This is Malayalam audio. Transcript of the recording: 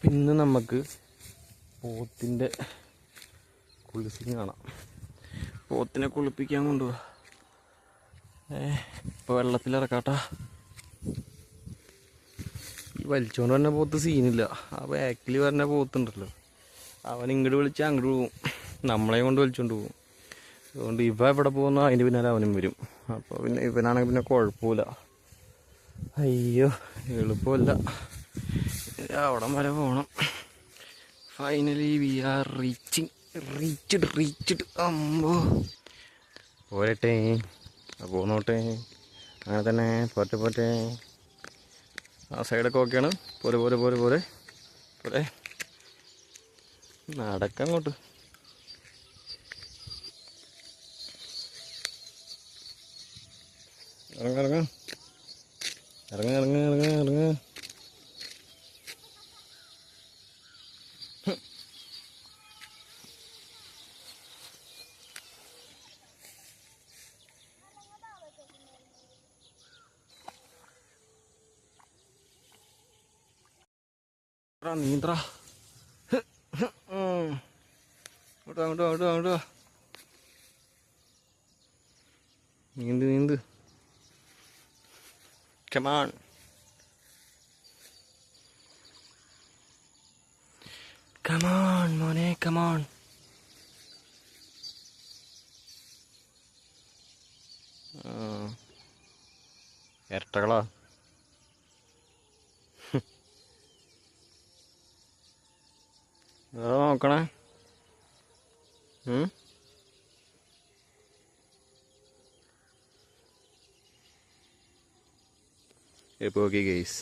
ഇന്ന് നമുക്ക് പോത്തിൻ്റെ കുളിസിങ് കാണാം. പോത്തിനെ കുളിപ്പിക്കാൻ കൊണ്ടുപോവാ. ഇപ്പോൾ വെള്ളത്തിലിറക്കാട്ടാ. ഈ വലിച്ചോണ്ട് തന്നെ പോത്ത് സീനില്ല. ആ ബാക്കിൽ വരുന്ന പോത്തുണ്ടല്ലോ, അവൻ ഇങ്ങോട്ട് വിളിച്ചാൽ അങ്ങോട്ട് പോകും, നമ്മളെ കൊണ്ട് വലിച്ചോണ്ട് പോകും. അതുകൊണ്ട് ഇവ എവിടെ പോകുന്നോ അതിൻ്റെ പിന്നാലെ അവനും വരും. അപ്പോൾ പിന്നെ ഇവനാണെങ്കിൽ പിന്നെ കുഴപ്പമില്ല. അയ്യോ എളുപ്പമല്ല, അവിടം വരെ പോകണം. Finally we are reached. അമ്പോ പോരട്ടെ, പോന്നോട്ടെ, അങ്ങനെ തന്നെ പോട്ടെ. ആ സൈഡൊക്കെ ഓക്കെയാണ്. പോരെ നടക്കങ്ങോട്ട്. ഇറങ്ങ നീന്ത്ര. അങ്ങോട്ടോ നീന്ത്. Come on മോനെ, come on. ഇരട്ടകളാ. നോക്കണേ. ഇപ്പോൾ ഓക്കെ ഗൈസ്.